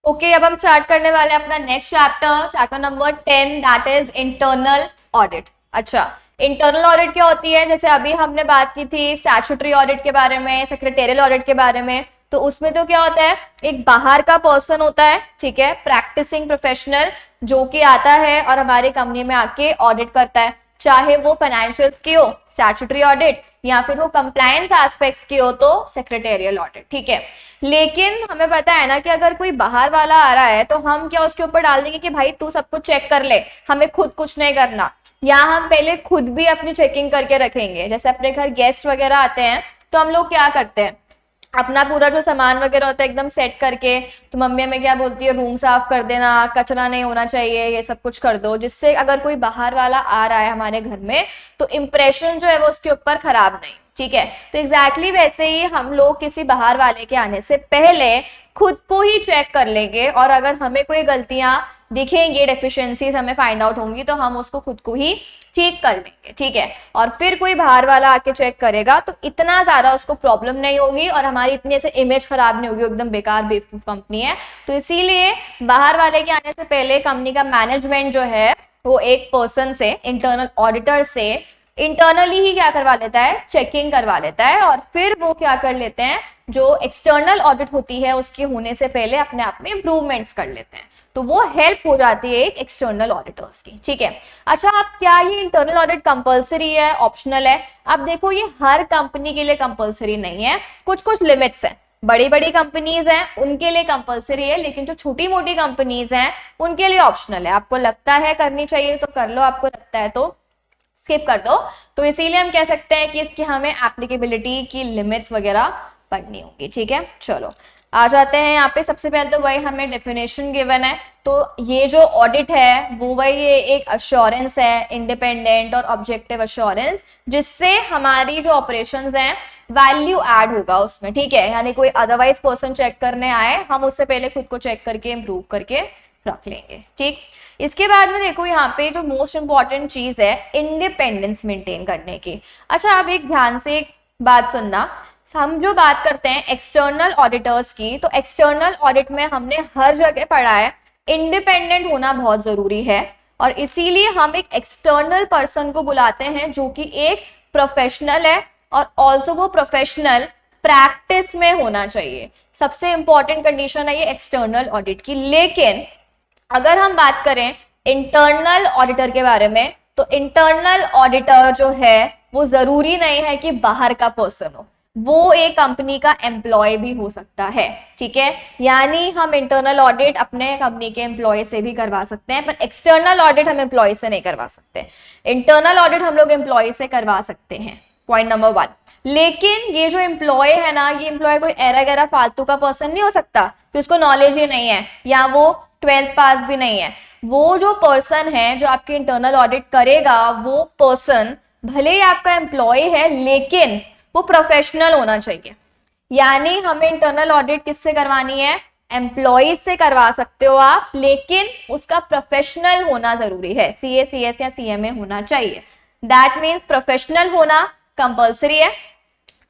Okay, अब हम start करने वाले हैं अपना next chapter, chapter number 10, that is internal audit. अच्छा, इंटरनल ऑडिट क्या होती है? जैसे अभी हमने बात की थी स्टैट्यूटरी ऑडिट के बारे में, सेक्रेटेरियल ऑडिट के बारे में, तो उसमें तो क्या होता है, एक बाहर का पर्सन होता है, ठीक है, प्रैक्टिसिंग प्रोफेशनल, जो कि आता है और हमारी कंपनी में आके ऑडिट करता है, चाहे वो फाइनेंशियल्स की हो स्टैट्यूटरी ऑडिट, या फिर वो कंप्लायंस एस्पेक्ट्स की हो तो सेक्रेटेरियल ऑडिट, ठीक है। लेकिन हमें पता है ना कि अगर कोई बाहर वाला आ रहा है तो हम क्या उसके ऊपर डाल देंगे कि भाई तू सब कुछ चेक कर ले, हमें खुद कुछ नहीं करना, या हम पहले खुद भी अपनी चेकिंग करके रखेंगे। जैसे अपने घर गेस्ट वगैरह आते हैं तो हम लोग क्या करते हैं, अपना पूरा जो सामान वगैरह होता है एकदम सेट करके, तो मम्मी हमें क्या बोलती है, रूम साफ कर देना, कचरा नहीं होना चाहिए, ये सब कुछ कर दो, जिससे अगर कोई बाहर वाला आ रहा है हमारे घर में तो इम्प्रेशन जो है वो उसके ऊपर खराब नहीं, ठीक है। तो एग्जैक्टली वैसे ही हम लोग किसी बाहर वाले के आने से पहले खुद को ही चेक कर लेंगे, और अगर हमें कोई गलतियां दिखेंगी, डेफिशिएंसीज हमें फाइंड आउट होंगी, तो हम उसको खुद को ही ठीक कर लेंगे, ठीक है। और फिर कोई बाहर वाला आके चेक करेगा तो इतना ज्यादा उसको प्रॉब्लम नहीं होगी और हमारी इतनी ऐसे इमेज खराब नहीं होगी, एकदम बेकार बेवकूफ कंपनी है। तो इसीलिए बाहर वाले के आने से पहले कंपनी का मैनेजमेंट जो है वो एक पर्सन से, इंटरनल ऑडिटर से इंटरनली ही क्या करवा लेता है, चेकिंग करवा लेता है, और फिर वो क्या कर लेते हैं, जो एक्सटर्नल ऑडिट होती है उसके होने से पहले अपने आप में इंप्रूवमेंट्स कर लेते हैं। तो वो हेल्प हो जाती है एक एक्सटर्नल ऑडिटर्स की, ठीक है। अच्छा, अब क्या ये इंटरनल ऑडिट कंपलसरी है, ऑप्शनल है? अब देखो, ये हर कंपनी के लिए कंपलसरी नहीं है, कुछ कुछ लिमिट्स हैं। बड़ी बड़ी कंपनीज हैं उनके लिए कंपलसरी है, लेकिन जो छोटी मोटी कंपनीज हैं उनके लिए ऑप्शनल है। आपको लगता है करनी चाहिए तो कर लो, आपको लगता है तो स्किप कर दो। तो इसीलिए हम कह सकते हैं कि इसकी हमें एप्लीकेबिलिटी की लिमिट्स वगैरह पढ़नी होगी, ठीक है। चलो आ जाते हैं यहाँ पे। सबसे पहले तो वही हमें डेफिनेशन गिवन है, तो ये जो ऑडिट है वो वही एक अश्योरेंस है, इंडिपेंडेंट और ऑब्जेक्टिव अश्योरेंस, जिससे हमारी जो ऑपरेशंस हैं वैल्यू ऐड होगा उसमें, ठीक है। यानी कोई अदरवाइज पर्सन चेक करने आए, हम उससे पहले खुद को चेक करके इम्प्रूव करके रख लेंगे, ठीक। इसके बाद में देखो यहाँ पे जो मोस्ट इंपॉर्टेंट चीज है, इंडिपेंडेंस मेंटेन करने की। अच्छा, आप एक ध्यान से एक बात सुनना, हम जो बात करते हैं एक्सटर्नल ऑडिटर्स की, तो एक्सटर्नल ऑडिट में हमने हर जगह पढ़ा है इंडिपेंडेंट होना बहुत जरूरी है, और इसीलिए हम एक एक्सटर्नल पर्सन को बुलाते हैं जो कि एक प्रोफेशनल है, और ऑल्सो वो प्रोफेशनल प्रैक्टिस में होना चाहिए। सबसे इंपॉर्टेंट कंडीशन है ये एक्सटर्नल ऑडिट की। लेकिन अगर हम बात करें इंटरनल ऑडिटर के बारे में, तो इंटरनल ऑडिटर जो है वो जरूरी नहीं है कि बाहर का पर्सन हो, वो एक कंपनी का एम्प्लॉय भी हो सकता है, ठीक है। यानी हम इंटरनल ऑडिट अपने कंपनी के एम्प्लॉय से भी करवा सकते हैं, पर एक्सटर्नल ऑडिट हम एम्प्लॉय से नहीं करवा सकते। इंटरनल ऑडिट हम लोग एम्प्लॉय से करवा सकते हैं, पॉइंट नंबर 1। लेकिन ये जो एम्प्लॉय है ना, ये एम्प्लॉय कोई एरा गैरा फालतू का पर्सन नहीं हो सकता कि उसको नॉलेज ही नहीं है या वो 12th पास भी नहीं है। वो जो पर्सन है जो आपकी इंटरनल ऑडिट करेगा, वो पर्सन भले ही आपका एम्प्लॉय है लेकिन वो प्रोफेशनल होना चाहिए। यानी हमें इंटरनल ऑडिट किससे करवानी है, एम्प्लॉय से करवा सकते हो आप, लेकिन उसका प्रोफेशनल होना जरूरी है, सीए, सीएस या सीएमए होना चाहिए। दैट मीन्स प्रोफेशनल होना कंपल्सरी है।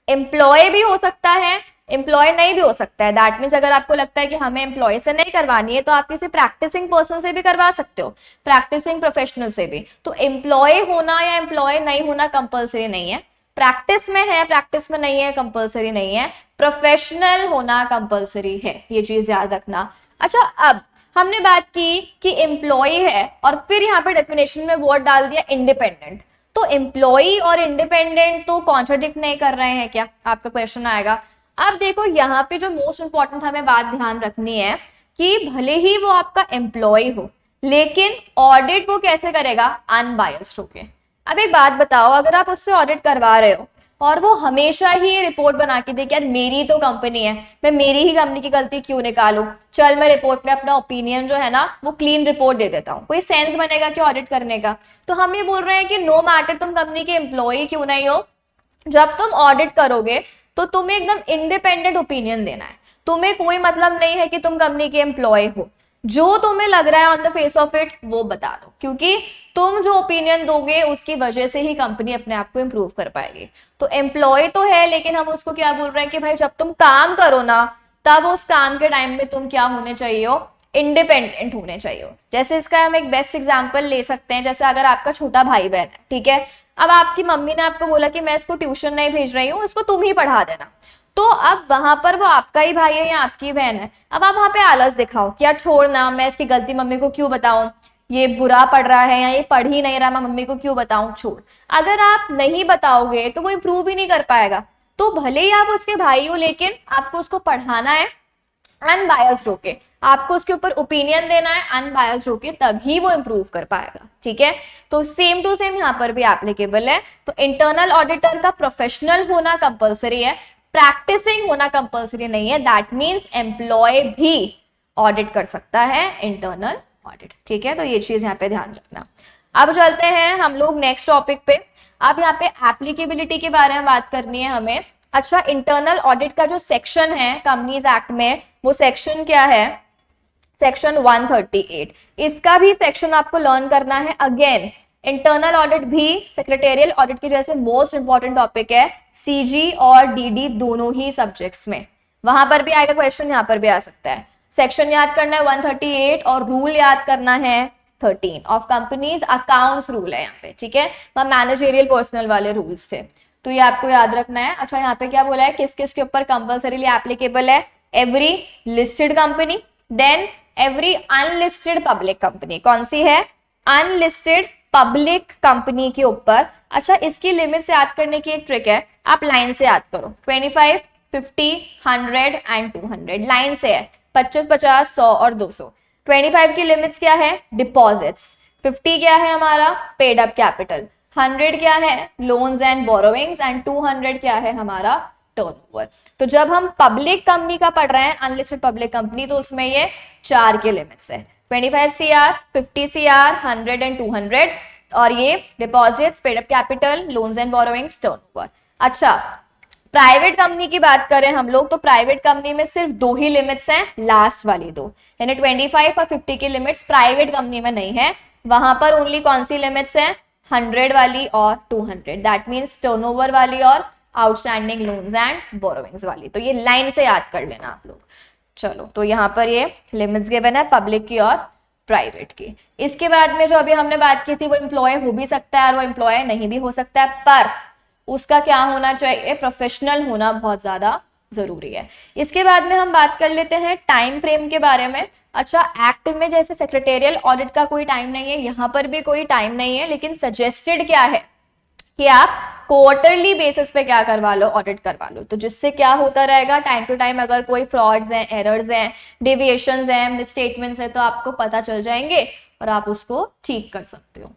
एम्प्लॉय भी हो सकता है, एम्प्लॉय नहीं भी हो सकता है। दैट मीन्स अगर आपको लगता है कि हमें एम्प्लॉय से नहीं करवानी है तो आप किसी प्रैक्टिसिंग पर्सन से भी करवा सकते हो, प्रैक्टिसिंग प्रोफेशनल से भी। तो एम्प्लॉय होना या एम्प्लॉय नहीं होना कंपल्सरी नहीं है, प्रैक्टिस में है, प्रैक्टिस में नहीं है, कंपल्सरी नहीं है। प्रोफेशनल होना कंपल्सरी है, ये चीज याद रखना। अच्छा, अब हमने बात की कि एम्प्लॉय है और फिर यहाँ पे डेफिनेशन में वर्ड डाल दिया इंडिपेंडेंट। तो एम्प्लॉय और इंडिपेंडेंट तो कॉन्ट्राडिक्ट नहीं कर रहे हैं क्या, आपका क्वेश्चन आएगा। अब देखो यहाँ पे जो मोस्ट इंपॉर्टेंट हमें बात ध्यान रखनी है कि भले ही वो आपका एम्प्लॉय हो, लेकिन ऑडिट वो कैसे करेगा, अनबायस्ड होके। अब एक बात बताओ, अगर आप उससे ऑडिट करवा रहे हो और वो हमेशा ही रिपोर्ट बना के दे कि यार मेरी तो कंपनी है, मैं मेरी ही कंपनी की गलती क्यों निकालूं, चल मैं रिपोर्ट में अपना ओपिनियन जो है ना वो क्लीन रिपोर्ट दे देता हूँ, कोई सेंस बनेगा कि ऑडिट करने का। तो हम ये बोल रहे हैं कि नो मैटर तुम कंपनी के एम्प्लॉय क्यों नहीं हो, जब तुम ऑडिट करोगे तो तुम्हें एकदम इंडिपेंडेंट ओपिनियन देना है। तुम्हें कोई मतलब नहीं है कि तुम कंपनी के एम्प्लॉय हो, जो तुम्हें लग रहा है on the face of it वो बता दो, क्योंकि तुम जो ओपिनियन दोगे उसकी वजह से ही कंपनी अपने आप को इंप्रूव कर पाएगी। तो एम्प्लॉय तो है, लेकिन हम उसको क्या बोल रहे हैं कि भाई जब तुम काम करो ना तब उस काम के टाइम में तुम क्या होने चाहिए हो, इंडिपेंडेंट होने चाहिए हो। जैसे इसका हम एक बेस्ट एग्जांपल ले सकते हैं, जैसे अगर आपका छोटा भाई बहन है, ठीक है, अब आपकी मम्मी ने आपको बोला कि मैं इसको ट्यूशन नहीं भेज रही हूँ, इसको तुम ही पढ़ा देना, तो अब वहां पर वो आपका ही भाई है या आपकी बहन है, अब आप वहां पे आलस दिखाओ कि यार छोड़ना, मैं इसकी गलती मम्मी को क्यों बताऊं, ये बुरा पढ़ रहा है या ये पढ़ ही नहीं रहा, मैं मम्मी को क्यों बताऊं, छोड़। अगर आप नहीं बताओगे तो वो इंप्रूव ही नहीं कर पाएगा। तो भले ही आप उसके भाई हो, लेकिन आपको उसको पढ़ाना है अनबायस्ड होके, आपको उसके ऊपर ओपिनियन देना है अनबायस्ड होके, तभी वो इंप्रूव कर पाएगा, ठीक है। तो सेम टू सेम यहाँ पर भी एप्लीकेबल है। तो इंटरनल ऑडिटर का प्रोफेशनल होना कंपलसरी है, प्रैक्टिसिंग होना कंपलसरी नहीं है। दैट मीन्स एम्प्लॉय भी ऑडिट कर सकता है इंटरनल ऑडिट, ठीक है। तो ये चीज यहाँ पे ध्यान रखना। अब चलते हैं हम लोग नेक्स्ट टॉपिक पे। अब यहाँ पे एप्लीकेबिलिटी के बारे में बात करनी है हमें। अच्छा, इंटरनल ऑडिट का जो सेक्शन है कंपनीज एक्ट में, वो सेक्शन क्या है, सेक्शन 138। इसका भी सेक्शन आपको लर्न करना है। अगेन इंटरनल ऑडिट भी सेक्रेटेरियल ऑडिट की जैसे मोस्ट इंपॉर्टेंट टॉपिक है, सीजी और डीडी दोनों ही सब्जेक्ट्स में। वहां पर भी आएगा क्वेश्चन, यहाँ पर भी आ सकता है। सेक्शन याद करना है 138 और रूल याद करना है 13 ऑफ कंपनीज अकाउंट्स रूल है यहाँ पे, ठीक है। वह मैनेजरियल पर्सनल वाले रूल्स थे, तो ये आपको याद रखना है। अच्छा, यहाँ पे क्या बोला है, किस किस के ऊपर कंपल्सरीली एप्लीकेबल है, every listed company, then every unlisted public company. कौन सी है, अनलिस्टेड पब्लिक कंपनी के ऊपर। अच्छा, इसकी लिमिट्स याद करने की एक ट्रिक है, आप लाइन से याद करो। 25, 50, 100 एंड 200 लाइन से है, 25, 50, 100 और 200। 25 की लिमिट्स क्या है, डिपॉजिट्स। 50 क्या है हमारा, पेड अप कैपिटल। 100 क्या है, लोन्स एंड बोरोविंग्स, एंड 200 क्या है हमारा, टर्नओवर। तो जब हम पब्लिक कंपनी का पढ़ रहे हैं, अनलिस्टेड पब्लिक कंपनी, तो उसमें ये 4 के लिमिट्स है, 25 CR, 50 CR, 100 एंड 200, और ये deposits, paid up capital, loans and borrowings, turnover. अच्छा, प्राइवेट कंपनी की बात करें हम लोग, तो प्राइवेट कंपनी में सिर्फ 2 ही लिमिट्स हैं, लास्ट वाली 2, यानी 25 और 50 की लिमिट्स प्राइवेट कंपनी में नहीं है। वहां पर ओनली कौन सी लिमिट्स हैं, 100 वाली और 200, दैट मीन्स टर्नओवर वाली और आउटस्टैंडिंग लोन्स एंड बोरोविंग्स वाली। तो ये लाइन से याद कर लेना आप लोग। चलो, तो यहाँ पर ये लिमिट्स गिवन है पब्लिक की और प्राइवेट की। इसके बाद में जो अभी हमने बात की थी, वो एम्प्लॉय हो भी सकता है और वो एम्प्लॉय नहीं भी हो सकता है, पर उसका क्या होना चाहिए, प्रोफेशनल होना बहुत ज्यादा जरूरी है। इसके बाद में हम बात कर लेते हैं टाइम फ्रेम के बारे में। अच्छा, एक्ट में जैसे सेक्रेटेरियल ऑडिट का कोई टाइम नहीं है, यहाँ पर भी कोई टाइम नहीं है, लेकिन सजेस्टेड क्या है कि आप क्वार्टरली बेसिस पे क्या करवा लो, ऑडिट करवा लो। तो जिससे क्या होता रहेगा, टाइम टू टाइम अगर कोई फ्रॉड्स हैं, एरर्स हैं, डेविएशंस हैं, मिसस्टेटमेंट्स हैं, तो आपको पता चल जाएंगे और आप उसको ठीक कर सकते हो।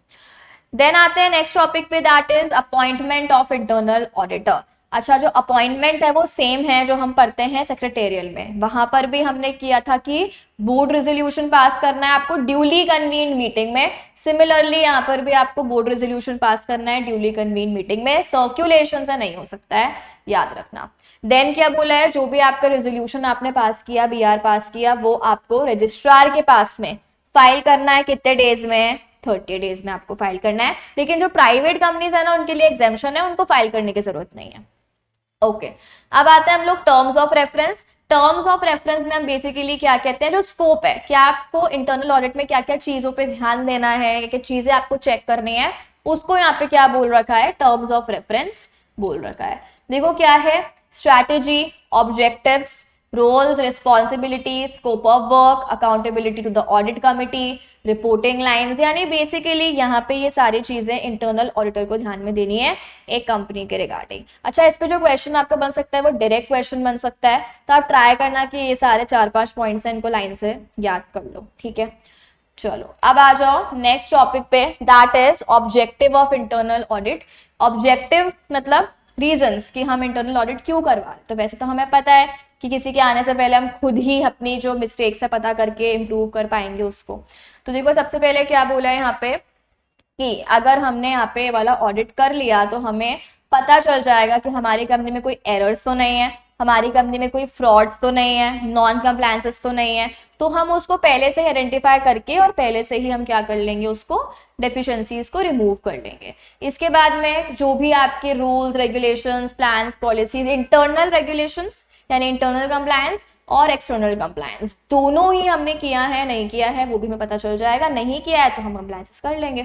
देन आते हैं नेक्स्ट टॉपिक पे, that is appointment of internal auditor. अच्छा, जो अपॉइंटमेंट है वो सेम है जो हम पढ़ते हैं सेक्रेटेरियल में। वहां पर भी हमने किया था कि बोर्ड रेजोल्यूशन पास करना है आपको ड्यूली कन्वीन मीटिंग में। सिमिलरली यहाँ पर भी आपको बोर्ड रेजोल्यूशन पास करना है ड्यूली कन्वीन मीटिंग में, सर्कुलेशन से नहीं हो सकता है, याद रखना। देन क्या बोला है, जो भी आपका रेजोल्यूशन आपने पास किया, BR पास किया, वो आपको रजिस्ट्रार के पास में फाइल करना है। कितने डेज में, 30 डेज में आपको फाइल करना है। लेकिन जो प्राइवेट कंपनीज है ना, उनके लिए एग्जेम्पशन है, उनको फाइल करने की जरूरत नहीं है। ओके, अब आते हैं हम लोग terms of reference. Terms of reference में हम बेसिकली क्या कहते हैं, जो स्कोप है, क्या आपको इंटरनल ऑडिट में क्या क्या चीजों पे ध्यान देना है, क्या चीजें आपको चेक करनी है, उसको यहाँ पे क्या बोल रखा है, टर्म्स ऑफ रेफरेंस बोल रखा है। देखो क्या है, strategy, objectives, roles, responsibilities, scope of work, accountability to the audit committee, reporting lines, यानी बेसिकली यहाँ पे ये सारी चीजें इंटरनल ऑडिटर को ध्यान में देनी है एक कंपनी के रिगार्डिंग। अच्छा, इस पे जो क्वेश्चन आपका बन सकता है वो डायरेक्ट क्वेश्चन बन सकता है, तो आप ट्राई करना कि ये सारे 4-5 पॉइंट्स हैं, इनको लाइन से याद कर लो, ठीक है। चलो, अब आ जाओ नेक्स्ट टॉपिक पे, that is objective of internal audit. Objective मतलब रीजंस कि हम इंटरनल ऑडिट क्यों करवा। तो वैसे तो हमें पता है कि किसी के आने से पहले हम खुद ही अपनी जो मिस्टेक्स है पता करके इम्प्रूव कर पाएंगे उसको। तो देखो, सबसे पहले क्या बोला है यहाँ पे कि अगर हमने यहाँ पे वाला ऑडिट कर लिया तो हमें पता चल जाएगा कि हमारी कंपनी में कोई एरर्स तो नहीं है, हमारी कंपनी में कोई फ्रॉड्स तो नहीं है, नॉन कंप्लायंसेस तो नहीं है। तो हम उसको पहले से आइडेंटिफाई करके और पहले से ही हम क्या कर लेंगे, उसको डेफिशिएंसीज को रिमूव कर लेंगे। इसके बाद में जो भी आपके rules, regulations, plans, policies, internal regulations यानी इंटरनल कंप्लायंस, और एक्सटर्नल कंप्लायंस, दोनों ही हमने किया है नहीं किया है वो भी हमें पता चल जाएगा, नहीं किया है तो हम कंप्लायंसेस कर लेंगे।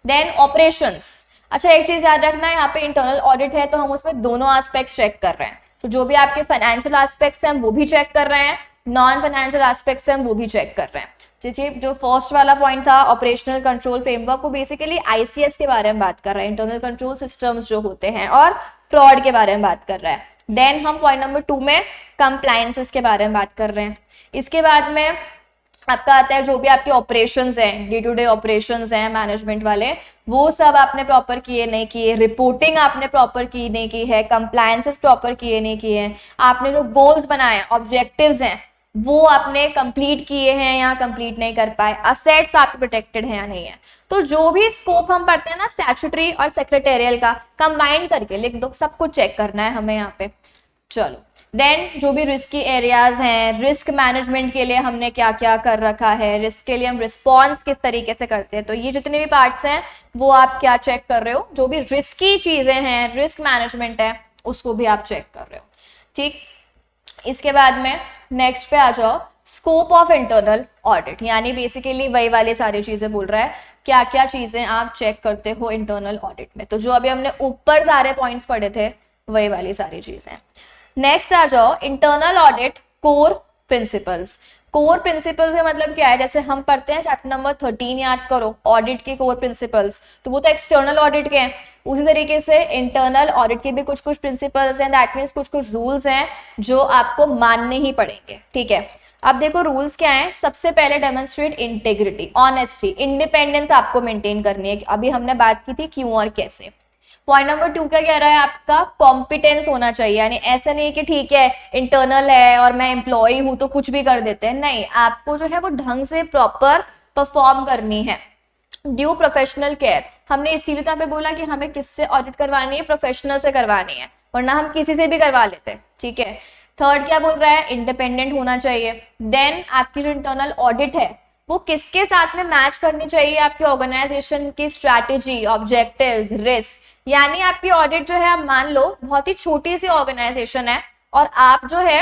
देन ऑपरेशंस, अच्छा एक चीज याद रखना है, यहाँ पे इंटरनल ऑडिट है तो हम उसमें दोनों एस्पेक्ट्स चेक कर रहे हैं, तो जो भी आपके फाइनेंशियल एस्पेक्ट्स हैं वो भी चेक कर रहे हैं, नॉन फाइनेंशियल एस्पेक्ट्स हैं वो भी चेक कर रहे हैं। ठीक, जो फर्स्ट वाला पॉइंट था ऑपरेशनल कंट्रोल फ्रेमवर्क, वो बेसिकली आईसीएस के बारे में बात कर रहा है, इंटरनल कंट्रोल सिस्टम्स जो होते हैं, और फ्रॉड के बारे में बात कर रहा है। देन हम पॉइंट नंबर 2 में कंप्लायंसेस के बारे में बात कर रहे हैं। इसके बाद में आपका आता है जो भी आपके ऑपरेशंस हैं, डे टू डे ऑपरेशंस हैं मैनेजमेंट वाले, वो सब आपने प्रॉपर किए नहीं किए, रिपोर्टिंग आपने प्रॉपर की नहीं की है, कंप्लायंसेस प्रॉपर किए नहीं किए हैं, आपने जो गोल्स बनाए ऑब्जेक्टिव्स हैं वो आपने कंप्लीट किए हैं या कंप्लीट नहीं कर पाए, असेट्स आपके प्रोटेक्टेड हैं या नहीं है। तो जो भी स्कोप हम पढ़ते हैं ना स्टैट्यूटरी और सेक्रेटेरियल का, कंबाइन करके लिख दो, सब कुछ चेक करना है हमें यहाँ पे। चलो देन जो भी रिस्की एरियाज हैं, रिस्क मैनेजमेंट के लिए हमने क्या क्या कर रखा है, रिस्क के लिए हम रिस्पॉन्स किस तरीके से करते हैं, तो ये जितने भी पार्ट्स हैं वो आप क्या चेक कर रहे हो, जो भी रिस्की चीजें हैं, रिस्क मैनेजमेंट है, उसको भी आप चेक कर रहे हो। ठीक, इसके बाद में नेक्स्ट पे आ जाओ, स्कोप ऑफ इंटरनल ऑडिट, यानी बेसिकली वही वाली सारी चीजें बोल रहा है, क्या क्या चीजें आप चेक करते हो इंटरनल ऑडिट में। तो जो अभी हमने ऊपर सारे पॉइंट्स पढ़े थे वही वाली सारी चीजें। नेक्स्ट आ जाओ, internal audit core principles. Core principles का मतलब क्या है, जैसे हम पढ़ते हैं चैप्टर नंबर 13 याद करो, ऑडिट के कोर प्रिंसिपल्स, तो वो तो एक्सटर्नल ऑडिट के हैं, उसी तरीके से इंटरनल ऑडिट के भी कुछ कुछ प्रिंसिपल्स हैं, दैट मीन्स कुछ कुछ रूल्स हैं जो आपको मानने ही पड़ेंगे। ठीक है, अब देखो रूल्स क्या हैं, सबसे पहले डेमोन्स्ट्रेट इंटेग्रिटी, ऑनेस्टी, इंडिपेंडेंस आपको मेंटेन करनी है। अभी हमने बात की थी क्यों और कैसे। पॉइंट नंबर 2 क्या कह रहा है, आपका कॉम्पिटेंस होना चाहिए, यानी ऐसा नहीं कि ठीक है इंटरनल है और मैं एम्प्लॉय हूं तो कुछ भी कर देते हैं, नहीं, आपको जो है वो ढंग से प्रॉपर परफॉर्म करनी है। ड्यू प्रोफेशनल केयर, हमने इसीलिए तो पे बोला कि हमें किससे ऑडिट करवानी है, प्रोफेशनल से करवानी है, वरना हम किसी से भी करवा लेते हैं। ठीक है, थर्ड क्या बोल रहा है, इंडिपेंडेंट होना चाहिए। देन आपकी जो इंटरनल ऑडिट है वो किसके साथ में मैच करनी चाहिए, आपकी ऑर्गेनाइजेशन की स्ट्रैटेजी, ऑब्जेक्टिव्स, रिस्क, यानी आपकी ऑडिट जो है, आप मान लो बहुत ही छोटी सी ऑर्गेनाइजेशन है और आप जो है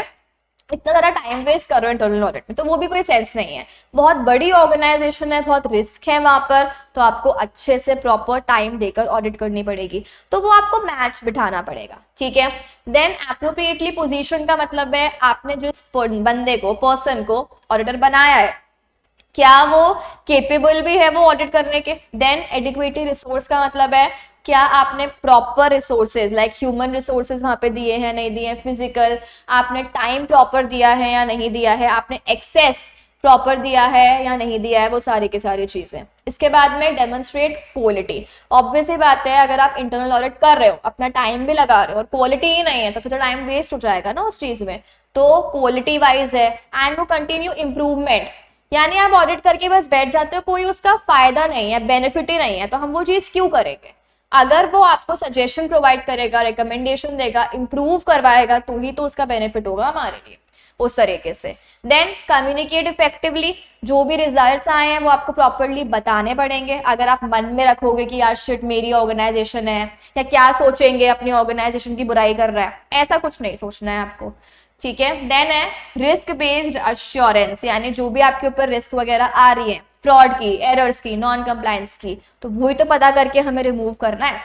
इतना ज्यादा टाइम वेस्ट कर रहे हो इंटरनल ऑडिट में, तो वो भी कोई सेंस नहीं है। बहुत बड़ी ऑर्गेनाइजेशन है, बहुत रिस्क है वहां पर, तो आपको अच्छे से प्रॉपर टाइम देकर ऑडिट करनी पड़ेगी, तो वो आपको मैच बिठाना पड़ेगा। ठीक है, देन एप्रोप्रिएटली पोजीशन का मतलब है आपने जिस बंदे को, पर्सन को ऑडिटर बनाया है, क्या वो केपेबल भी है वो ऑडिट करने के। देन एडिक्वेटली रिसोर्स का मतलब है क्या आपने proper resources like human resources वहां पे दिए हैं नहीं दिए हैं, फिजिकल, आपने टाइम प्रॉपर दिया है या नहीं दिया है, आपने एक्सेस प्रॉपर दिया है या नहीं दिया है, वो सारी की सारी चीजें। इसके बाद में डेमोन्स्ट्रेट क्वालिटी, ऑब्वियस ही बात है अगर आप इंटरनल ऑडिट कर रहे हो, अपना टाइम भी लगा रहे हो और क्वालिटी ही नहीं है तो फिर तो टाइम वेस्ट हो जाएगा ना उस चीज में, तो क्वालिटी वाइज है। एंड वो कंटिन्यू इंप्रूवमेंट, यानी आप ऑडिट करके बस बैठ जाते हो, कोई उसका फायदा नहीं है, बेनिफिट ही नहीं है, तो हम वो चीज क्यों करेंगे। अगर वो आपको सजेशन प्रोवाइड करेगा, रिकमेंडेशन देगा, इंप्रूव करवाएगा, तो ही तो उसका बेनिफिट होगा हमारे लिए, उस तरीके से। देन कम्युनिकेट इफेक्टिवली, जो भी रिजल्ट्स आए हैं वो आपको प्रॉपरली बताने पड़ेंगे। अगर आप मन में रखोगे कि यार शिट मेरी ऑर्गेनाइजेशन है, या क्या सोचेंगे अपनी ऑर्गेनाइजेशन की बुराई कर रहा है, ऐसा कुछ नहीं सोचना है आपको। ठीक है, देन है रिस्क बेस्ड अश्योरेंस, यानी जो भी आपके ऊपर रिस्क वगैरह आ रही है, फ्रॉड की, एरर्स की, नॉन कंप्लायंस की, तो वही तो पता करके हमें रिमूव करना है।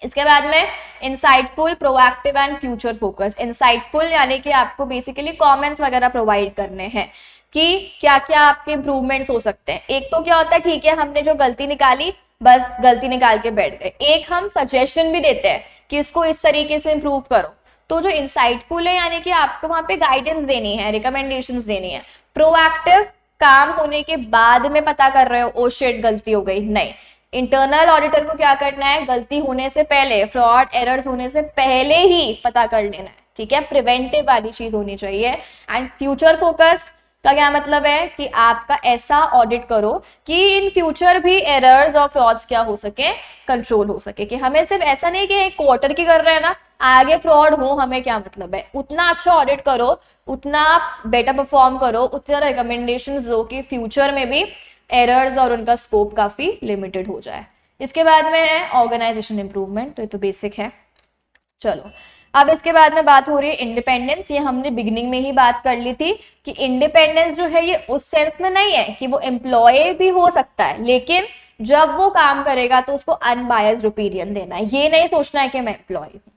इसके बाद में insightful, proactive and future focus. Insightful यानी कि आपको बेसिकली कमेंट्स वगैरह प्रोवाइड करने हैं कि क्या क्या आपके इंप्रूवमेंट्स हो सकते हैं। एक तो क्या होता है, ठीक है हमने जो गलती निकाली बस गलती निकाल के बैठ गए, एक हम सजेशन भी देते हैं कि इसको इस तरीके से इंप्रूव करो। तो जो इंसाइटफुल है यानी कि आपको वहां पे गाइडेंस देनी है, रिकमेंडेशंस देनी है। प्रोएक्टिव, काम होने के बाद में पता कर रहे हो ओ शिट गलती हो गई, नहीं, इंटरनल ऑडिटर को क्या करना है, गलती होने से पहले, फ्रॉड एरर्स होने से पहले ही पता कर लेना है। ठीक है, प्रिवेंटिव वाली चीज होनी चाहिए। एंड फ्यूचर फोकस्ड का क्या मतलब है कि आपका ऐसा ऑडिट करो कि इन फ्यूचर भी एरर्स और फ्रॉड्स क्या हो सके, कंट्रोल हो सके, कि हमें सिर्फ ऐसा नहीं कि एक क्वार्टर की कर रहे हैं ना, आगे फ्रॉड हो हमें क्या मतलब है। उतना अच्छा ऑडिट करो, उतना बेटर परफॉर्म करो, उतना रिकमेंडेशंस दो कि फ्यूचर में भी एरर्स और उनका स्कोप काफी लिमिटेड हो जाए। इसके बाद में है ऑर्गेनाइजेशन इंप्रूवमेंट, तो ये तो बेसिक है। चलो अब इसके बाद में बात हो रही है इंडिपेंडेंस। ये हमने बिगिनिंग में ही बात कर ली थी कि इंडिपेंडेंस जो है ये उस सेंस में नहीं है कि वो एम्प्लॉय भी हो सकता है, लेकिन जब वो काम करेगा तो उसको अनबायस्ड ओपिनियन देना है, ये नहीं सोचना है कि मैं एम्प्लॉय हूं।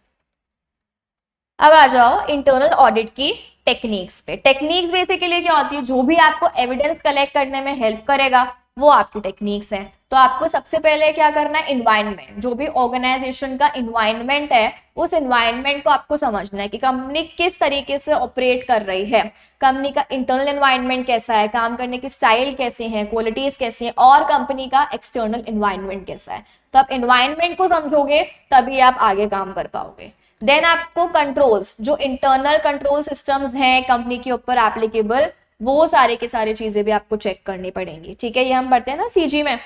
अब आ जाओ इंटरनल ऑडिट की टेक्निक्स पे। टेक्निक्स बेसिकली क्या होती है, जो भी आपको एविडेंस कलेक्ट करने में हेल्प करेगा वो आपकी टेक्निक्स है। तो आपको सबसे पहले क्या करना है, इन्वायरमेंट, जो भी ऑर्गेनाइजेशन का इन्वायरमेंट है उस इन्वायरमेंट को आपको समझना है कि कंपनी किस तरीके से ऑपरेट कर रही है, कंपनी का इंटरनल इन्वायरमेंट कैसा है, काम करने की स्टाइल कैसी है, क्वालिटीज कैसी है, और कंपनी का एक्सटर्नल इन्वायरमेंट कैसा है। तो आप इन्वायरमेंट को समझोगे तभी आप आगे काम कर पाओगे। देन आपको कंट्रोल्स, जो इंटरनल कंट्रोल सिस्टम्स हैं कंपनी के ऊपर एप्लीकेबल, वो सारे के सारे चीजें भी आपको चेक करनी पड़ेंगी। ठीक है, ये हम पढ़ते हैं ना सीजी में।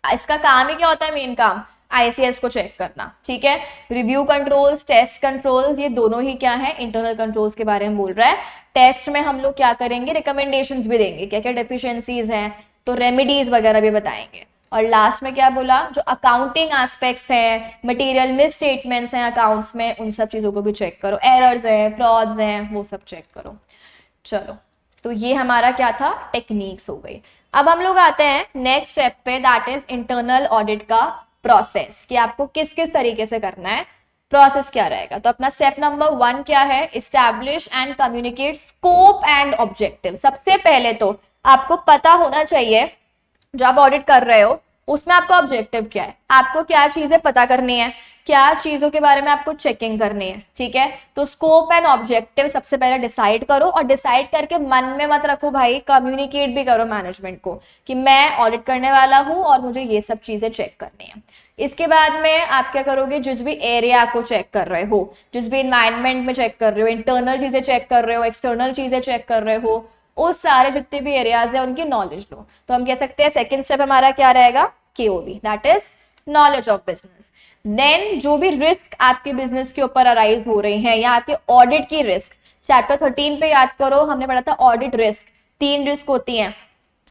इसका काम ही क्या होता है, मेन काम आईसीएस को चेक करना। ठीक है, रिव्यू कंट्रोल्स, टेस्ट कंट्रोल्स, ये दोनों ही क्या है, इंटरनल कंट्रोल्स के बारे में बोल रहा है। टेस्ट में हम लोग क्या करेंगे, रिकमेंडेशंस भी देंगे, क्या क्या डेफिशिएंसीज हैं तो रेमेडीज वगैरह भी बताएंगे। और लास्ट में क्या बोला, जो अकाउंटिंग एस्पेक्ट्स हैं, मटेरियल मिस स्टेटमेंट्स हैं अकाउंट्स में, उन सब चीजों को भी चेक करो, एरर्स हैं, फ्रॉड्स हैं, वो सब चेक करो। चलो, तो ये हमारा क्या था, टेक्निक्स हो गई। अब हम लोग आते हैं नेक्स्ट स्टेप पे, दैट इज इंटरनल ऑडिट का प्रोसेस, कि आपको किस किस तरीके से करना है, प्रोसेस क्या रहेगा। तो अपना स्टेप नंबर 1 क्या है, establish and communicate scope and objective. सबसे पहले तो आपको पता होना चाहिए जो आप ऑडिट कर रहे हो उसमें आपका ऑब्जेक्टिव क्या है, आपको क्या चीजें पता करनी है, क्या चीजों के बारे में आपको चेकिंग करनी है। ठीक है, तो स्कोप एंड ऑब्जेक्टिव सबसे पहले डिसाइड करो, और डिसाइड करके मन में मत रखो भाई, कम्युनिकेट भी करो मैनेजमेंट को कि मैं ऑडिट करने वाला हूं और मुझे ये सब चीजें चेक करनी है। इसके बाद में आप क्या करोगे, जिस भी एरिया को चेक कर रहे हो, जिस भी इन्वायरमेंट में चेक कर रहे हो, इंटरनल चीजें चेक कर रहे हो, एक्सटर्नल चीजें चेक कर रहे हो, उस सारे जितने भी एरियाज है उनकी नॉलेज लो। तो हम कह सकते हैं सेकंड स्टेप हमारा क्या रहेगा, KOB, that is knowledge of business. Then जो भी रिस्क आपके बिजनेस के ऊपर अराइज हो रही हैं या आपके ऑडिट की रिस्क, चैप्टर 13 पे याद करो हमने पढ़ा था ऑडिट रिस्क, 3 रिस्क होती हैं,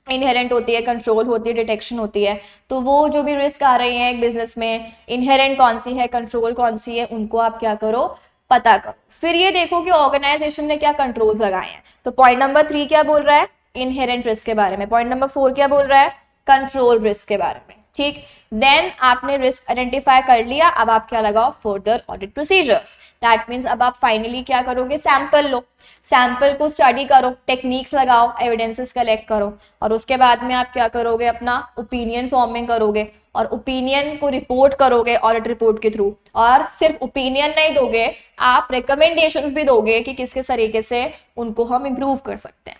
इनहेरेंट होती है, कंट्रोल होती है, डिटेक्शन होती है। तो वो जो भी रिस्क आ रही है एक बिजनेस में, इनहेरेंट कौन सी है, कंट्रोल कौन सी है, उनको आप क्या करो, पता करो। फिर ये देखो कि ऑर्गेनाइजेशन ने क्या कंट्रोल्स लगाए हैं। तो पॉइंट नंबर 3 क्या बोल रहा है, इनहेरेंट रिस्क के बारे में। पॉइंट नंबर 4 क्या बोल रहा है, कंट्रोल रिस्क के बारे में। ठीक, देन आपने रिस्क आइडेंटिफाई कर लिया, अब आप क्या लगाओ, further audit procedures. That means अब आप फाइनली क्या करोगे, सैंपल लो, सैंपल को स्टडी करो, टेक्निक्स लगाओ, एविडेंसेस कलेक्ट करो, और उसके बाद में आप क्या करोगे, अपना ओपिनियन फॉर्मिंग करोगे, और ओपिनियन को रिपोर्ट करोगे ऑडिट रिपोर्ट के थ्रू। और सिर्फ ओपिनियन नहीं दोगे, आप रिकमेंडेशंस भी दोगे कि किस किस तरीके से उनको हम इम्प्रूव कर सकते हैं।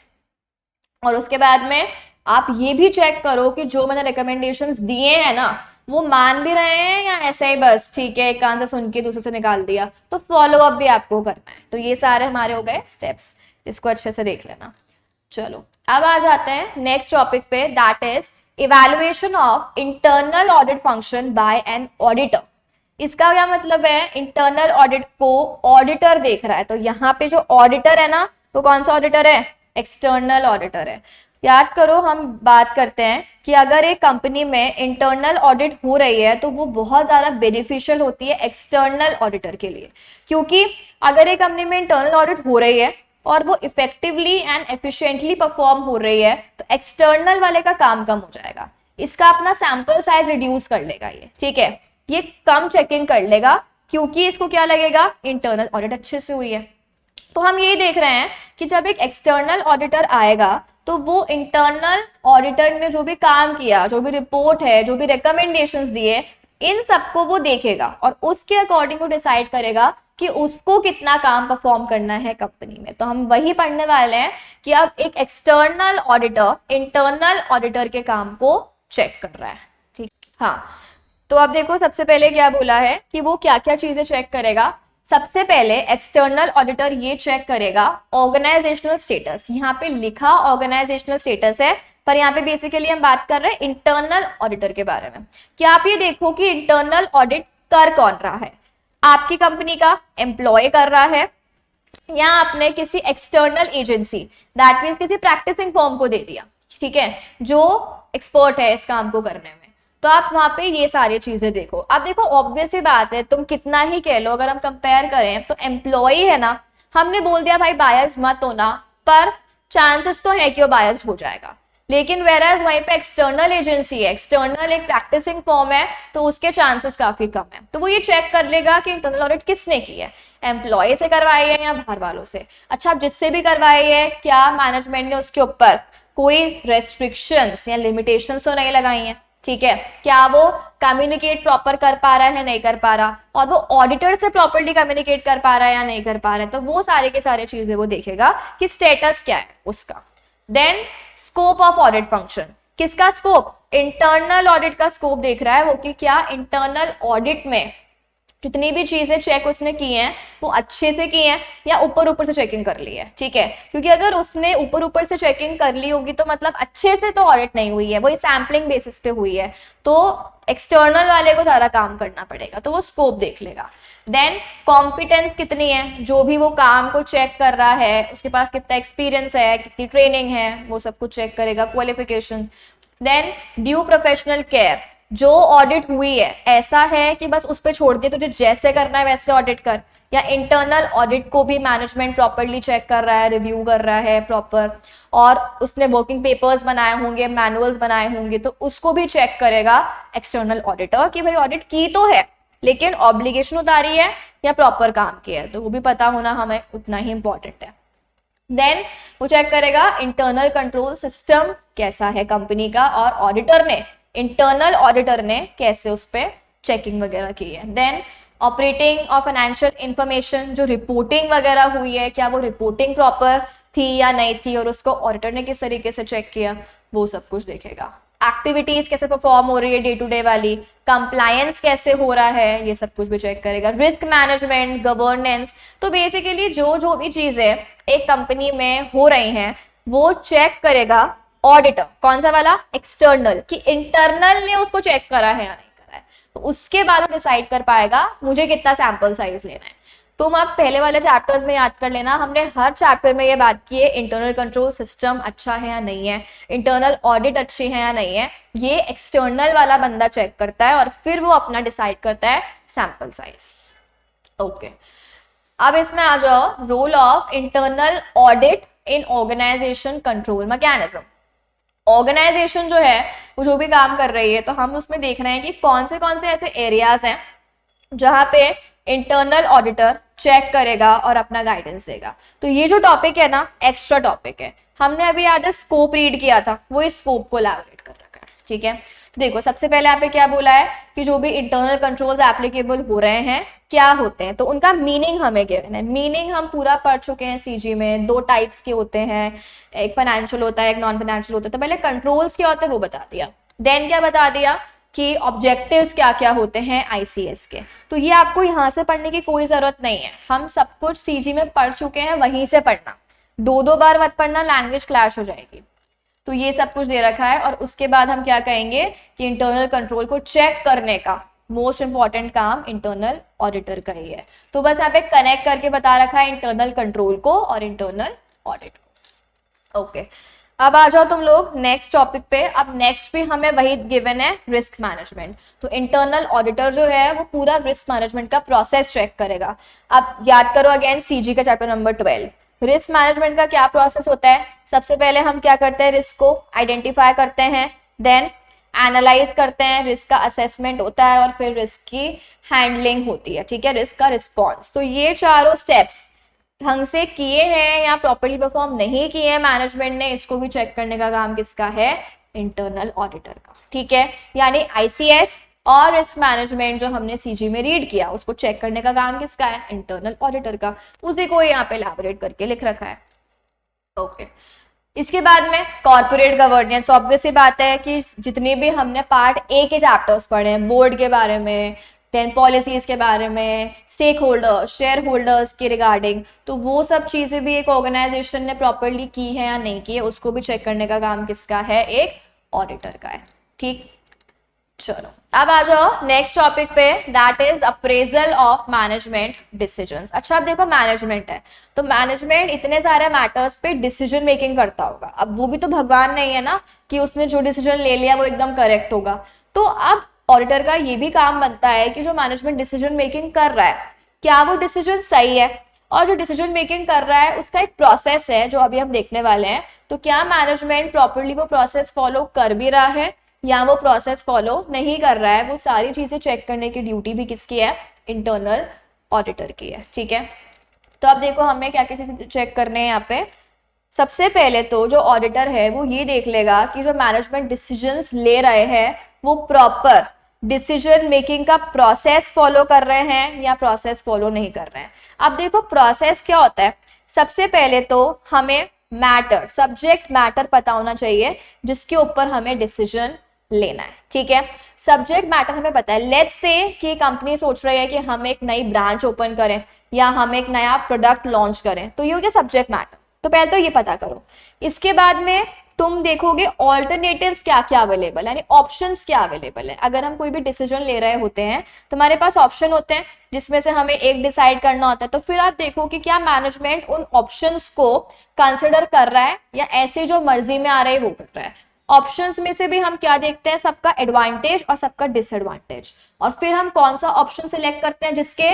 और उसके बाद में आप ये भी चेक करो कि जो मैंने रिकमेंडेशंस दिए हैं ना वो मान भी रहे हैं या ऐसे ही बस ठीक है एक कान से सुन के दूसरे से निकाल दिया। तो फॉलो अप भी आपको करना है। तो ये सारे हमारे हो गए स्टेप्स, इसको अच्छे से देख लेना। चलो अब आ जाते हैं नेक्स्ट टॉपिक पे, that is evaluation of internal audit function by an auditor. इसका क्या मतलब है, इंटरनल ऑडिट को ऑडिटर देख रहा है। तो यहाँ पे जो ऑडिटर है ना वो कौन सा ऑडिटर है, एक्सटर्नल ऑडिटर है। याद करो हम बात करते हैं कि अगर एक कंपनी में इंटरनल ऑडिट हो रही है तो वो बहुत ज्यादा बेनिफिशियल होती है एक्सटर्नल ऑडिटर के लिए, क्योंकि अगर एक कंपनी में इंटरनल ऑडिट हो रही है और वो इफेक्टिवली एंड एफिशिएंटली परफॉर्म हो रही है तो एक्सटर्नल वाले का काम कम हो जाएगा, इसका अपना सैंपल साइज रिड्यूस कर लेगा ये, ठीक है, ये कम चेकिंग कर लेगा क्योंकि इसको क्या लगेगा, इंटरनल ऑडिट अच्छे से हुई है। तो हम ये देख रहे हैं कि जब एक एक्सटर्नल ऑडिटर आएगा तो वो इंटरनल ऑडिटर ने जो भी काम किया, जो भी रिपोर्ट है, जो भी रिकमेंडेशंस दिए, इन सबको वो देखेगा और उसके अकॉर्डिंग वो डिसाइड करेगा कि उसको कितना काम परफॉर्म करना है कंपनी में। तो हम वही पढ़ने वाले हैं कि अब एक एक्सटर्नल ऑडिटर इंटरनल ऑडिटर के काम को चेक कर रहा है। ठीक, हाँ, तो अब देखो सबसे पहले क्या बोला है कि वो क्या क्या चीजें चेक करेगा। सबसे पहले एक्सटर्नल ऑडिटर ये चेक करेगा ऑर्गेनाइजेशनल स्टेटस। यहाँ पे लिखा ऑर्गेनाइजेशनल स्टेटस है पर यहाँ पे बेसिकली हम बात कर रहे हैं इंटरनल ऑडिटर के बारे में। क्या आप ये देखो कि इंटरनल ऑडिट कर कौन रहा है, आपकी कंपनी का एम्प्लॉय कर रहा है या आपने किसी एक्सटर्नल एजेंसी, दैट मीन्स किसी प्रैक्टिसिंग फर्म को दे दिया, ठीक है, जो एक्सपर्ट है इस काम को करने में। तो आप वहां पे ये सारी चीजें देखो। अब देखो ऑब्वियस ही बात है, तुम कितना ही कह लो, अगर हम कंपेयर करें तो एम्प्लॉय है ना, हमने बोल दिया भाई बायस मत होना, पर चांसेस तो है कि वो बायस्ड हो जाएगा। लेकिन वेराज वहीं पे एक्सटर्नल एजेंसी है, एक्सटर्नल एक प्रैक्टिसिंग फॉर्म है, तो उसके चांसेस काफी कम है। तो वो ये चेक कर लेगा कि इंटरनल ऑडिट किसने की है, एम्प्लॉय से करवाई है या बाहर वालों से। अच्छा, अब जिससे भी करवाई है, क्या मैनेजमेंट ने उसके ऊपर कोई रेस्ट्रिक्शंस या लिमिटेशंस तो नहीं लगाई हैं, ठीक है, क्या वो कम्युनिकेट प्रॉपर कर पा रहा है नहीं कर पा रहा, और वो ऑडिटर से प्रॉपरली कम्युनिकेट कर पा रहा है या नहीं कर पा रहा है, तो वो सारे के सारे चीजें वो देखेगा कि स्टेटस क्या है उसका। Then scope of audit function, किसका स्कोप, इंटरनल ऑडिट का स्कोप देख रहा है वो, कि क्या इंटरनल ऑडिट में जितनी भी चीजें चेक उसने की हैं वो अच्छे से की हैं या ऊपर ऊपर से चेकिंग कर ली है, ठीक है, क्योंकि अगर उसने ऊपर ऊपर से चेकिंग कर ली होगी तो मतलब अच्छे से तो ऑडिट नहीं हुई है, वही सैम्पलिंग बेसिस पे हुई है, तो एक्सटर्नल वाले को सारा काम करना पड़ेगा, तो वो स्कोप देख लेगा। देन कॉम्पिटेंस कितनी है, जो भी वो काम को चेक कर रहा है उसके पास कितना एक्सपीरियंस है, कितनी ट्रेनिंग है, वो सब कुछ चेक करेगा, qualification. Then due professional care, जो ऑडिट हुई है ऐसा है कि बस उस पर छोड़ दिया, तुझे जैसे करना है वैसे ऑडिट कर, या इंटरनल ऑडिट को भी मैनेजमेंट प्रॉपरली चेक कर रहा है, रिव्यू कर रहा है प्रॉपर, और उसने वर्किंग पेपर्स बनाए होंगे, मैनुअल्स बनाए होंगे, तो उसको भी चेक करेगा एक्सटर्नल ऑडिटर कि भाई ऑडिट की तो है लेकिन ऑब्लिगेशन उतारी है या प्रॉपर काम किया है, तो वो भी पता होना हमें उतना ही इंपॉर्टेंट है। देन वो चेक करेगा इंटरनल कंट्रोल सिस्टम कैसा है कंपनी का, और ऑडिटर ने, इंटरनल ऑडिटर ने कैसे उस पर चेकिंग वगैरह की है। देन ऑपरेटिंग और फाइनेंशियल इंफॉर्मेशन, जो रिपोर्टिंग वगैरह हुई है, क्या वो रिपोर्टिंग प्रॉपर थी या नहीं थी, और उसको ऑडिटर ने किस तरीके से चेक किया, वो सब कुछ देखेगा। एक्टिविटीज कैसे परफॉर्म हो रही है डे टू डे वाली, कंप्लायंस कैसे हो रहा है, ये सब कुछ भी चेक करेगा। रिस्क मैनेजमेंट, गवर्नेंस, तो बेसिकली जो जो भी चीजें एक कंपनी में हो रही हैं वो चेक करेगा ऑडिटर, कौन सा वाला, एक्सटर्नल, कि इंटरनल ने उसको चेक करा है या नहीं करा है, तो उसके बाद वो डिसाइड कर पाएगा मुझे कितना सैंपल साइज लेना है। तुम आप पहले वाले चैप्टर्स में याद कर लेना, हमने हर चैप्टर में ये बात की है इंटरनल कंट्रोल सिस्टम अच्छा है या नहीं है, इंटरनल ऑडिट अच्छी है या नहीं है, ये एक्सटर्नल वाला बंदा चेक करता है और फिर वो अपना डिसाइड करता है सैंपल साइज। ओके, अब इसमें आ जाओ, role of internal audit in organisation control mechanism. Organisation जो है वो जो भी काम कर रही है, तो हम उसमें देख रहे हैं कि कौन से ऐसे एरियाज हैं जहां पे इंटरनल ऑडिटर चेक करेगा और अपना गाइडेंस देगा। तो ये जो टॉपिक है ना, एक्स्ट्रा टॉपिक है, हमने अभी आज स्कोप रीड किया था, वो इस स्कोप को एलैबोरेट कर रखा है, ठीक है। तो देखो सबसे पहले यहाँ पे क्या बोला है कि जो भी इंटरनल कंट्रोल्स एप्लीकेबल हो रहे हैं क्या होते हैं, तो उनका मीनिंग हमें गिवन है। मीनिंग हम पूरा पढ़ चुके हैं सीजी में, 2 टाइप्स के होते हैं, एक फाइनेंशियल होता है, एक नॉन फाइनेंशियल होता है। तो पहले कंट्रोल्स क्या होते हैं वो बता दिया, देन क्या बता दिया कि ऑब्जेक्टिव्स क्या क्या होते हैं आईसीएस के। तो ये आपको यहाँ से पढ़ने की कोई जरूरत नहीं है, हम सब कुछ सीजी में पढ़ चुके हैं, वहीं से पढ़ना, 2 बार मत पढ़ना, लैंग्वेज क्लैश हो जाएगी। तो ये सब कुछ दे रखा है, और उसके बाद हम क्या कहेंगे कि इंटरनल कंट्रोल को चेक करने का मोस्ट इंपॉर्टेंट काम इंटरनल ऑडिटर का ही है। तो बस यहाँ पे कनेक्ट करके बता रखा है इंटरनल कंट्रोल को और इंटरनल ऑडिट को। ओके, अब आ जाओ तुम लोग नेक्स्ट टॉपिक पे। अब नेक्स्ट भी हमें वही गिवन है, रिस्क मैनेजमेंट। तो इंटरनल ऑडिटर जो है वो पूरा रिस्क मैनेजमेंट का प्रोसेस चेक करेगा। अब याद करो अगेन सीजी का चैप्टर नंबर 12, रिस्क मैनेजमेंट का क्या प्रोसेस होता है। सबसे पहले हम क्या करते हैं, रिस्क को आइडेंटिफाई करते हैं, देन एनालाइज करते हैं, रिस्क का असेसमेंट होता है, और फिर रिस्क की हैंडलिंग होती है, ठीक है, रिस्क का रिस्पॉन्स। तो ये चारों स्टेप्स ढंग से किए हैं या प्रॉपर्ली परफॉर्म नहीं किए हैं मैनेजमेंट ने, इसको भी चेक करने का काम किसका है, इंटरनल ऑडिटर का, ठीक है। यानी आईसीएस और रिस्क मैनेजमेंट जो हमने सीजी में रीड किया उसको चेक करने का काम किसका है, इंटरनल ऑडिटर का। उसी को यहाँ पे एलैबोरेट करके लिख रखा है। ओके, इसके बाद में कॉर्पोरेट गवर्नेंस। ऑब्वियस ही बात है कि जितने भी हमने पार्ट ए के चैप्टर्स पढ़े हैं, बोर्ड के बारे में, देन पॉलिसीज के बारे में, स्टेक होल्डर्स, शेयर होल्डर्स के रिगार्डिंग, तो वो सब चीजें भी एक ऑर्गेनाइजेशन ने प्रॉपरली की है या नहीं की है उसको भी चेक करने का काम किसका है, एक ऑडिटर का है, ठीक। चलो अब आ जाओ नेक्स्ट टॉपिक पे, that is appraisal of management decisions. अच्छा अब देखो मैनेजमेंट है, तो मैनेजमेंट इतने सारे मैटर्स पे डिसीजन मेकिंग करता होगा। अब वो भी तो भगवान नहीं है ना कि उसने जो डिसीजन ले लिया वो एकदम करेक्ट होगा। तो अब ऑडिटर का ये भी काम बनता है कि जो मैनेजमेंट डिसीजन मेकिंग कर रहा है क्या वो डिसीजन सही है, और जो डिसीजन मेकिंग कर रहा है उसका एक प्रोसेस है जो अभी हम देखने वाले हैं, तो क्या मैनेजमेंट प्रॉपरली वो प्रोसेस फॉलो कर भी रहा है या वो प्रोसेस फॉलो नहीं कर रहा है, वो सारी चीजें चेक करने की ड्यूटी भी किसकी है, इंटरनल ऑडिटर की है। ठीक है, तो अब देखो हमें क्या क्या चीजें चेक करने हैं यहाँ पे। सबसे पहले तो जो ऑडिटर है वो ये देख लेगा कि जो मैनेजमेंट डिसीजंस ले रहे हैं वो प्रॉपर डिसीजन मेकिंग का प्रोसेस फॉलो कर रहे हैं या प्रोसेस फॉलो नहीं कर रहे हैं। अब देखो प्रोसेस क्या होता है, सबसे पहले तो हमें मैटर, सब्जेक्ट मैटर पता होना चाहिए जिसके ऊपर हमें डिसीजन लेना है। ठीक है, सब्जेक्ट मैटर हमें पता है। लेट्स से कि कंपनी सोच रही है कि हम एक नई ब्रांच ओपन करें या हम एक नया प्रोडक्ट लॉन्च करें, तो ये हो गया सब्जेक्ट मैटर। तो पहले तो ये पता करो, इसके बाद में तुम देखोगे ऑल्टरनेटिव्स क्या क्या अवेलेबल है, यानी ऑप्शंस क्या अवेलेबल है। अगर हम कोई भी डिसीजन ले रहे होते हैं तो हमारे पास ऑप्शन होते हैं जिसमें से हमें एक डिसाइड करना होता है, तो फिर आप देखो कि क्या मैनेजमेंट उन ऑप्शंस को कंसिडर कर रहा है या ऐसे जो मर्जी में आ रहे वो कर रहा है। ऑप्शंस में से भी हम क्या देखते हैं, सबका एडवांटेज और सबका डिसएडवांटेज, और फिर हम कौन सा ऑप्शन सिलेक्ट करते हैं जिसके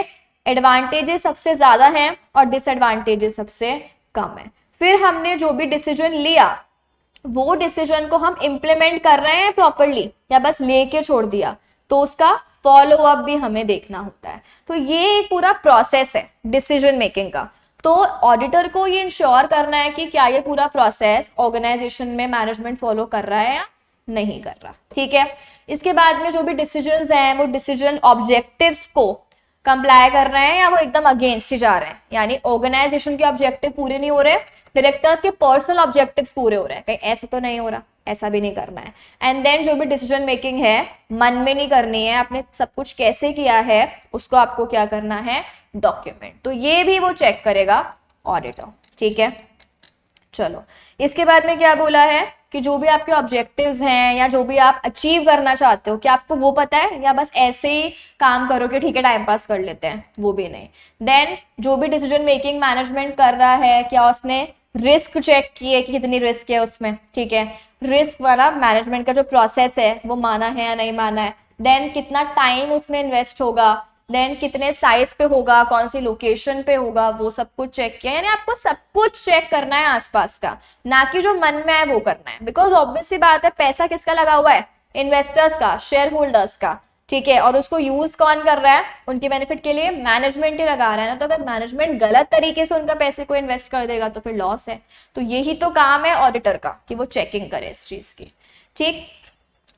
एडवांटेजेस सबसे ज्यादा हैं और डिसएडवांटेजेस सबसे कम है। फिर हमने जो भी डिसीजन लिया वो डिसीजन को हम इंप्लीमेंट कर रहे हैं प्रॉपरली या बस लेके छोड़ दिया, तो उसका फॉलो अप भी हमें देखना होता है। तो ये एक पूरा प्रोसेस है डिसीजन मेकिंग का। तो ऑडिटर को ये इंश्योर करना है कि क्या ये पूरा प्रोसेस ऑर्गेनाइजेशन में मैनेजमेंट फॉलो कर रहा है या नहीं कर रहा। ठीक है, इसके बाद में जो भी डिसीजंस हैं वो डिसीजन ऑब्जेक्टिव्स को कंप्लाई कर रहे हैं या वो एकदम अगेंस्ट ही जा रहे हैं, यानी ऑर्गेनाइजेशन के ऑब्जेक्टिव पूरे नहीं हो रहे, डायरेक्टर्स के पर्सनल ऑब्जेक्टिव्स पूरे हो रहे हैं, कहीं ऐसा तो नहीं हो रहा, ऐसा भी नहीं करना है। एंड देन जो भी डिसीजन मेकिंग है मन में नहीं करनी है, आपने सब कुछ कैसे किया है उसको आपको क्या करना है, डॉक्यूमेंट। तो ये भी वो चेक करेगा ऑडिटर। ठीक है, चलो इसके बाद में क्या बोला है कि जो भी आपके ऑब्जेक्टिव्स हैं या जो भी आप अचीव करना चाहते हो क्या आपको वो पता है, या बस ऐसे ही काम करो कि ठीक है टाइम पास कर लेते हैं, वो भी नहीं। देन जो भी डिसीजन मेकिंग मैनेजमेंट कर रहा है क्या उसने रिस्क चेक किए कि कितनी रिस्क है उसमें। ठीक है, रिस्क वाला मैनेजमेंट का जो प्रोसेस है वो माना है या नहीं माना है। देन कितना टाइम उसमें इन्वेस्ट होगा, देन कितने साइज पे होगा, कौन सी लोकेशन पे होगा, वो सब कुछ चेक किया। यानी आपको सब कुछ चेक करना है आसपास का, ना कि जो मन में है वो करना है। बिकॉज ऑब्वियस सी बात है पैसा किसका लगा हुआ है, इन्वेस्टर्स का, शेयर होल्डर्स का। ठीक है, और उसको यूज कौन कर रहा है, उनके बेनिफिट के लिए मैनेजमेंट ही लगा रहा है ना। तो अगर मैनेजमेंट गलत तरीके से उनका पैसे को इन्वेस्ट कर देगा तो फिर लॉस है। तो यही तो काम है ऑडिटर का कि वो चेकिंग करे इस चीज की। ठीक,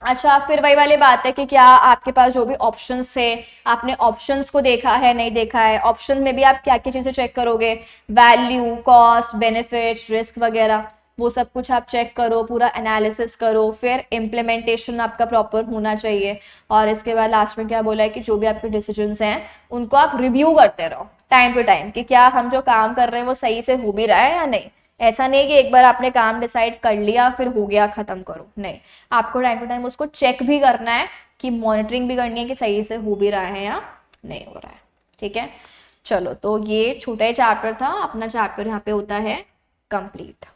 अच्छा फिर वही वाली बात है कि क्या आपके पास जो भी ऑप्शंस है आपने ऑप्शंस को देखा है नहीं देखा है। ऑप्शन में भी आप क्या क्या चीजें चेक करोगे, वैल्यू, कॉस्ट, बेनिफिट्स, रिस्क वगैरह, वो सब कुछ आप चेक करो, पूरा एनालिसिस करो, फिर इम्प्लीमेंटेशन आपका प्रॉपर होना चाहिए। और इसके बाद लास्ट में क्या बोला है कि जो भी आपके डिसीजंस हैं उनको आप रिव्यू करते रहो टाइम टू टाइम कि क्या हम जो काम कर रहे हैं वो सही से हो भी रहा है या नहीं। ऐसा नहीं कि एक बार आपने काम डिसाइड कर लिया फिर हो गया खत्म करो, नहीं, आपको टाइम टू टाइम उसको चेक भी करना है कि मॉनिटरिंग भी करनी है कि सही से हो भी रहा है या नहीं हो रहा है। ठीक है, चलो तो ये छोटा ही चैप्टर था, अपना चैप्टर यहाँ पे होता है कंप्लीट।